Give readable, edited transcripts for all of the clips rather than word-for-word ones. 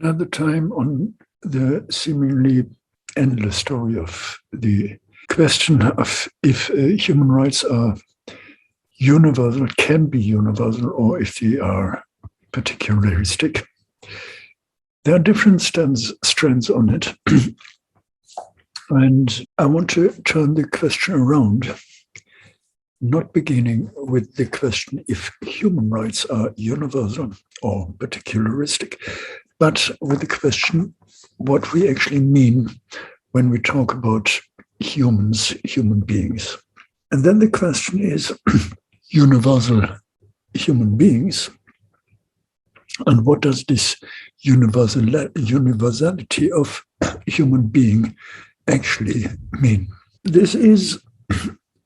Another time on the seemingly endless story of the question of if human rights are universal, can be universal, or if they are particularistic. There are different strands on it. And I want to turn the question around, not beginning with the question if human rights are universal or particularistic, but with the question what we actually mean when we talk about humans, human beings. And then the question is universal human beings, and what does this universality of human being actually mean? This is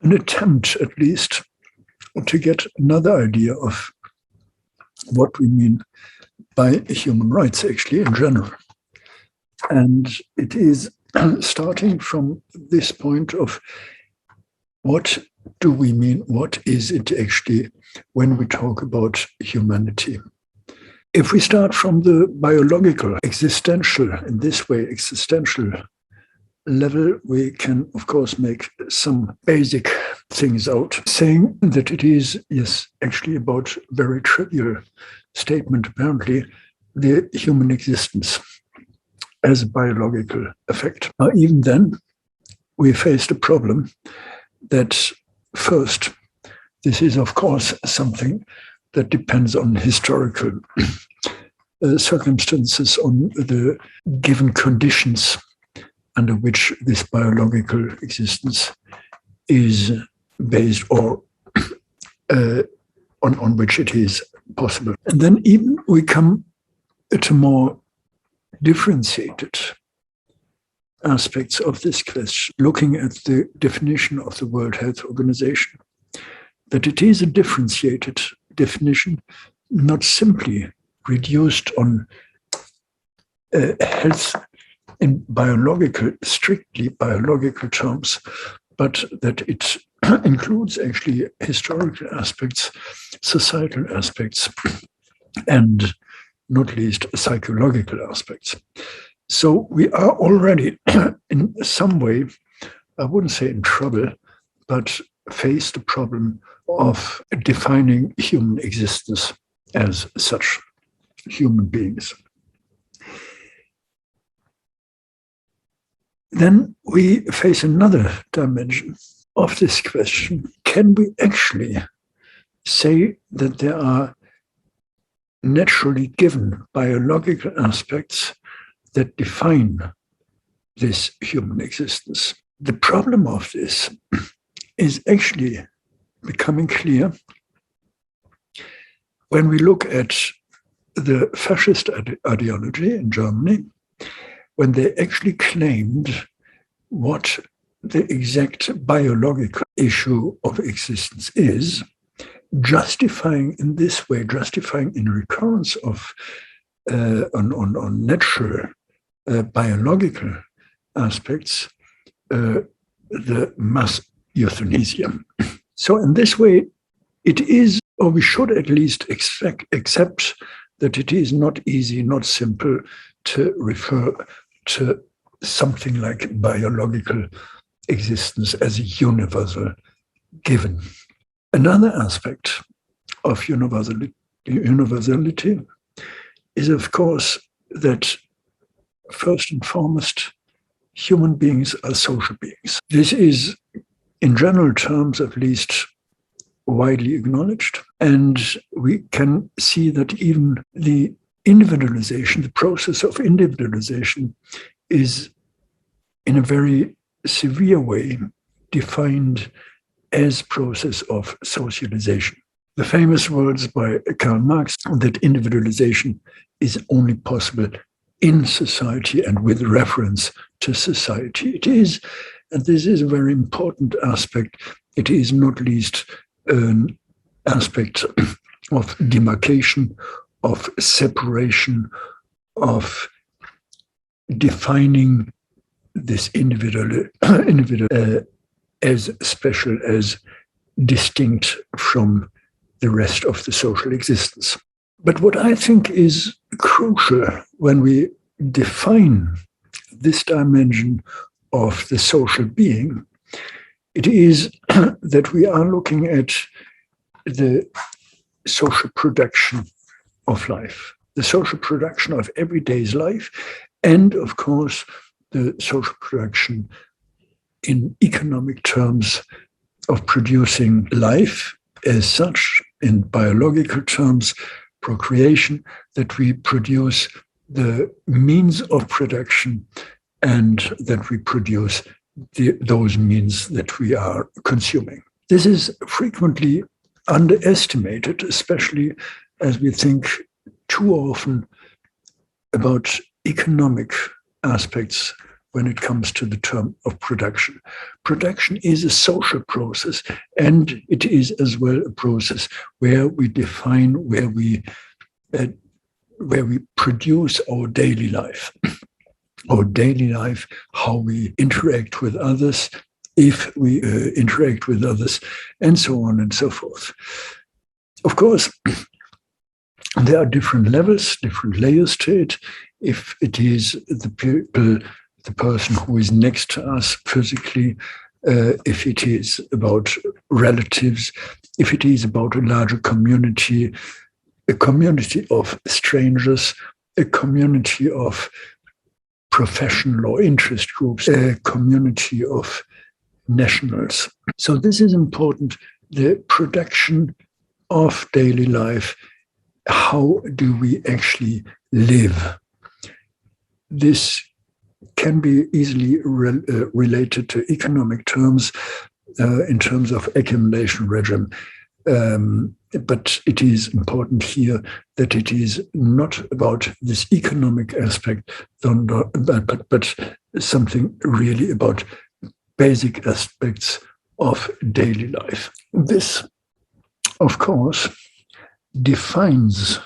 an attempt, at least, to get another idea of what we mean by human rights, actually, in general. And it is starting from this point of what do we mean, what is it actually when we talk about humanity? If we start from the biological, existential, in this way, existential level, we can, of course, make some basic things out, saying that it is, yes, actually about very trivial statement, apparently, the human existence as a biological effect. Even then, we faced a problem that first, this is, of course, something that depends on historical circumstances, on the given conditions under which this biological existence is based, or on which it is possible. And then even we come to more differentiated aspects of this question, looking at the definition of the World Health Organization, that it is a differentiated definition, not simply reduced on health in strictly biological terms, but that it includes actually historical aspects, societal aspects, and not least psychological aspects. So we are already in some way, I wouldn't say in trouble, but face the problem of defining human existence as such, human beings. Then we face another dimension of this question. Can we actually say that there are naturally given biological aspects that define this human existence? The problem of this is actually becoming clear when we look at the fascist ideology in Germany, when they actually claimed what the exact biological issue of existence is, justifying in this way, justifying in recurrence of on natural biological aspects, the mass euthanasia. So in this way, it is, or we should at least accept that it is not easy, not simple to refer to something like biological existence as a universal given. Another aspect of universality is, of course, that first and foremost, human beings are social beings. This is, in general terms at least, widely acknowledged. And we can see that even the individualization, the process of individualization, is in a very severe way defined as process of socialization. The famous words by Karl Marx that individualization is only possible in society and with reference to society. It is, and this is a very important aspect, it is not least an aspect of demarcation, of separation, of defining this individual as special, as distinct from the rest of the social existence. But what I think is crucial when we define this dimension of the social being, it is that we are looking at the social production of life, the social production of everyday's life, and of course, the social production in economic terms of producing life as such, in biological terms, procreation, that we produce the means of production and that we produce those means that we are consuming. This is frequently underestimated, especially as we think too often about economic aspects when it comes to the term of production. Production is a social process, and it is as well a process where we define, where we produce our daily life. Our daily life, how we interact with others, if we interact with others, and so on and so forth. Of course, there are different levels, different layers to it. If it is the person who is next to us physically, if it is about relatives, if it is about a larger community, a community of strangers, a community of professional or interest groups, a community of nationals. So this is important, the production of daily life. How do we actually live? This can be easily related to economic terms, in terms of accumulation regime. But it is important here that it is not about this economic aspect, but something really about basic aspects of daily life. This, of course, defines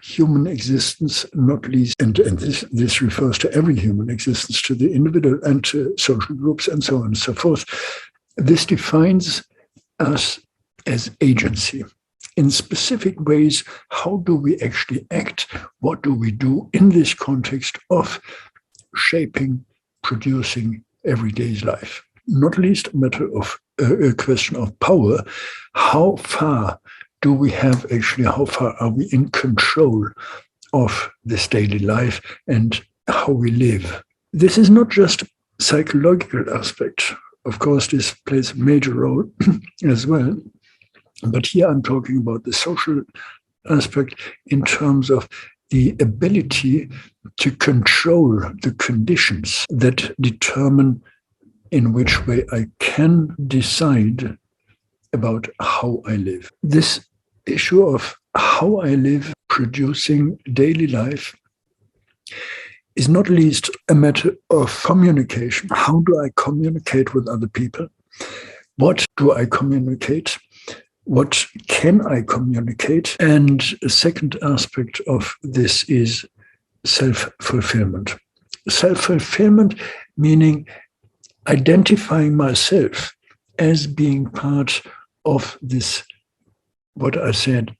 human existence, not least, and this refers to every human existence, to the individual and to social groups and so on and so forth. This defines us as agency. In specific ways, how do we actually act? What do we do in this context of shaping, producing everyday's life? Not least a matter of a question of power. How far do we have actually, how far are we in control of this daily life and how we live? This is not just a psychological aspect. Of course, this plays a major role as well. But here I'm talking about the social aspect in terms of the ability to control the conditions that determine in which way I can decide about how I live. This issue of how I live, producing daily life, is not least a matter of communication. How do I communicate with other people? What do I communicate? What can I communicate? And a second aspect of this is self-fulfillment. Self-fulfillment meaning identifying myself as being part of this, what I said,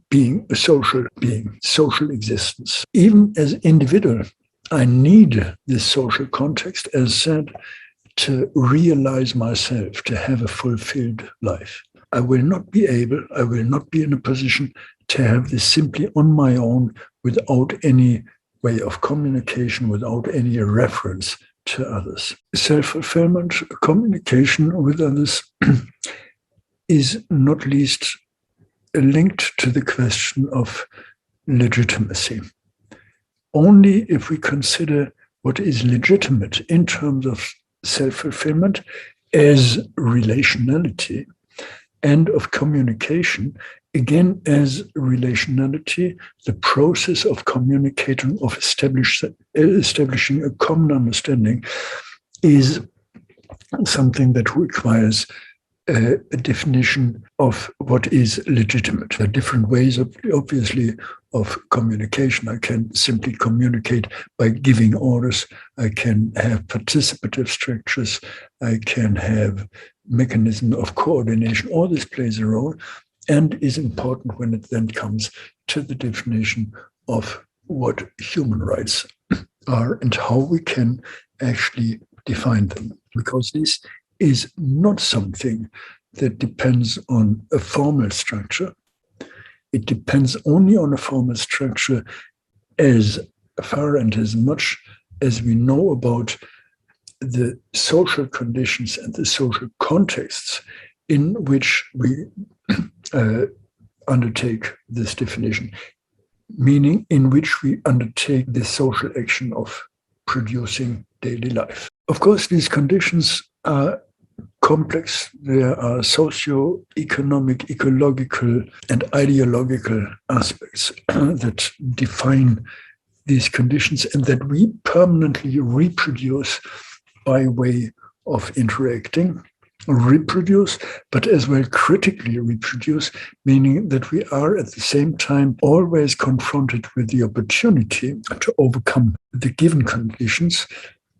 being a social being, social existence. Even as an individual, I need this social context, as said, to realize myself, to have a fulfilled life. I will not be in a position to have this simply on my own without any way of communication, without any reference to others. Self-fulfillment, communication with others is not least linked to the question of legitimacy. Only if we consider what is legitimate in terms of self-fulfillment as relationality and of communication, again as relationality, the process of communicating, of establishing a common understanding, is something that requires a definition of what is legitimate. There are different ways, obviously, of communication. I can simply communicate by giving orders. I can have participative structures. I can have mechanism of coordination. All this plays a role. and is important when it then comes to the definition of what human rights are and how we can actually define them. Because this is not something that depends on a formal structure. It depends only on a formal structure as far and as much as we know about the social conditions and the social contexts in which we undertake this definition, meaning in which we undertake the social action of producing daily life. Of course, these conditions are complex. There are socio-economic, ecological, and ideological aspects that define these conditions and that we permanently reproduce by way of interacting, reproduce, but as well critically reproduce, meaning that we are at the same time always confronted with the opportunity to overcome the given conditions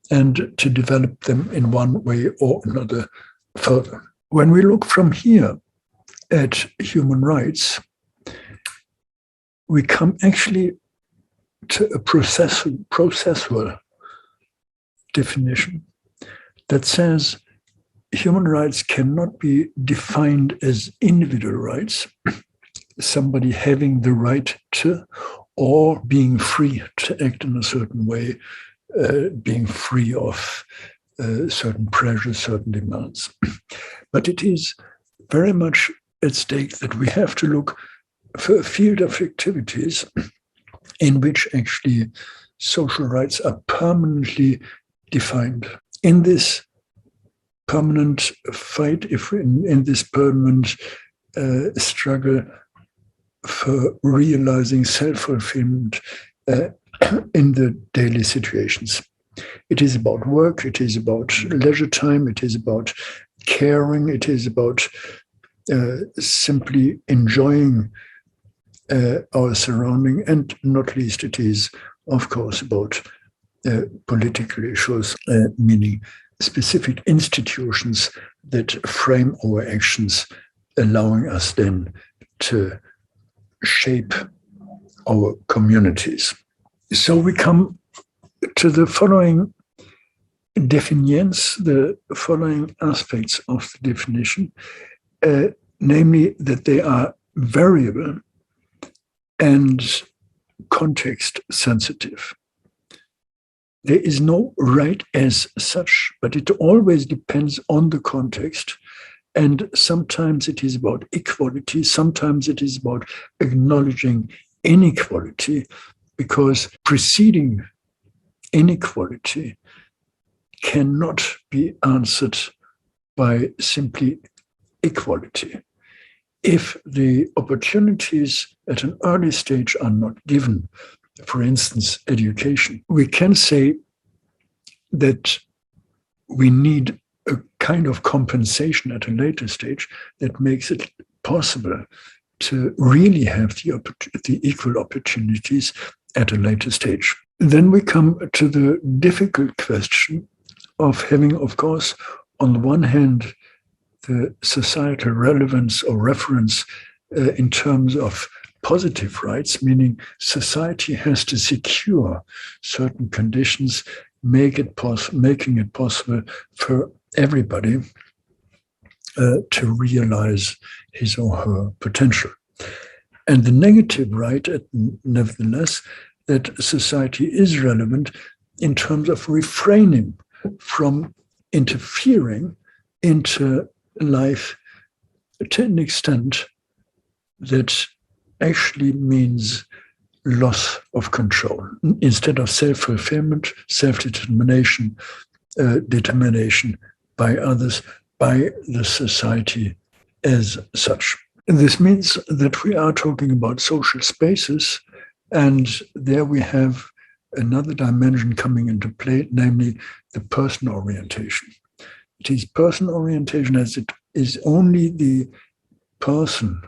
and to develop them in one way or another further. When we look from here at human rights, we come actually to a processual definition that says human rights cannot be defined as individual rights, somebody having the right to, or being free to act in a certain way, being free of certain pressures, certain demands. But it is very much at stake that we have to look for a field of activities in which actually social rights are permanently defined. In this permanent fight, in this permanent struggle for realizing self-fulfillment in the daily situations. It is about work, it is about leisure time, it is about caring, it is about simply enjoying our surrounding, and not least it is, of course, about political issues, meaning specific institutions that frame our actions, allowing us then to shape our communities. So we come to the following definitions, the following aspects of the definition, namely that they are variable and context sensitive. There is no right as such, but it always depends on the context. And sometimes it is about equality, sometimes it is about acknowledging inequality, because preceding inequality cannot be answered by simply equality. If the opportunities at an early stage are not given, for instance, education, we can say that we need a kind of compensation at a later stage that makes it possible to really have the equal opportunities at a later stage. Then we come to the difficult question of having, of course, on the one hand, the societal relevance or reference in terms of positive rights, meaning society has to secure certain conditions, making it possible for everybody to realize his or her potential. And the negative right, nevertheless, that society is relevant in terms of refraining from interfering into life to an extent that actually means loss of control. Instead of self-fulfillment, self-determination, determination by others, by the society as such. And this means that we are talking about social spaces, and there we have another dimension coming into play, namely the person orientation. It is person orientation as it is only the person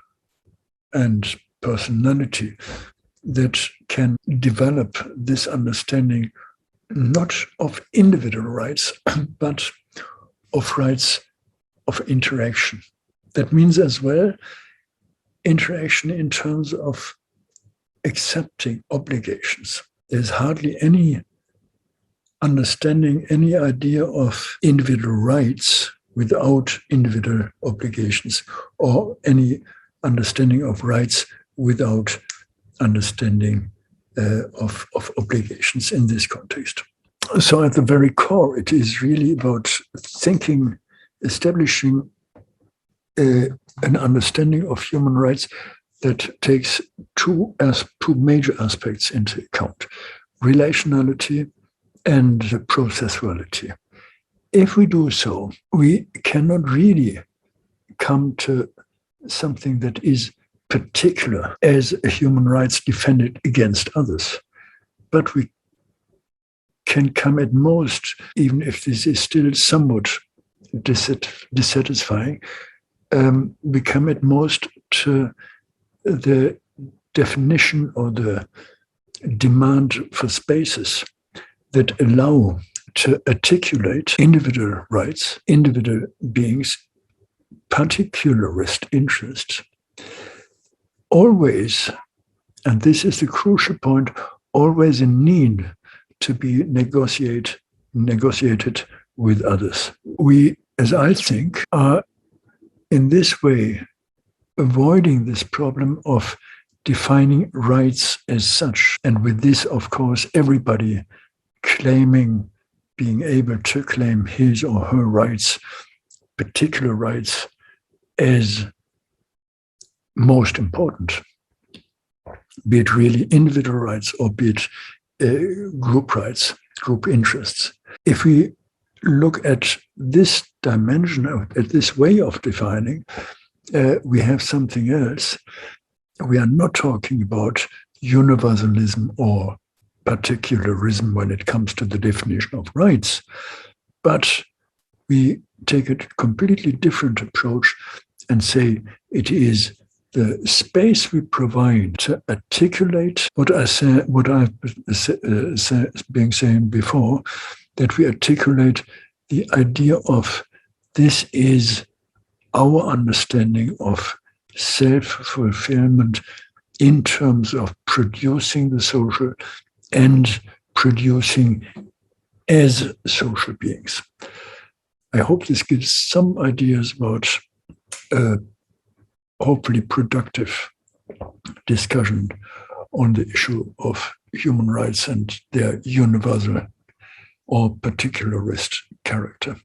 and personality that can develop this understanding not of individual rights, but of rights of interaction. That means as well interaction in terms of accepting obligations. There's hardly any understanding, any idea of individual rights without individual obligations, or any understanding of rights without understanding of obligations in this context. So at the very core, it is really about thinking, establishing an understanding of human rights that takes two major aspects into account: relationality and processuality. If we do so, we cannot really come to something that is particular as human rights defended against others. But we can come at most, even if this is still somewhat dissatisfying, we come at most to the definition or the demand for spaces that allow to articulate individual rights, individual beings, particularist interests, always, and this is the crucial point, always in need to be negotiated with others. We, as I think, are in this way avoiding this problem of defining rights as such. And with this, of course, everybody claiming, being able to claim his or her rights, particular rights, as most important, be it really individual rights or be it group rights, group interests. If we look at this dimension, at this way of defining, we have something else. We are not talking about universalism or particularism when it comes to the definition of rights, but we take a completely different approach and say it is the space we provide to articulate what I've been saying before, that we articulate the idea of this is our understanding of self-fulfillment in terms of producing the social and producing as social beings. I hope this gives some ideas about hopefully productive discussion on the issue of human rights and their universal or particularist character.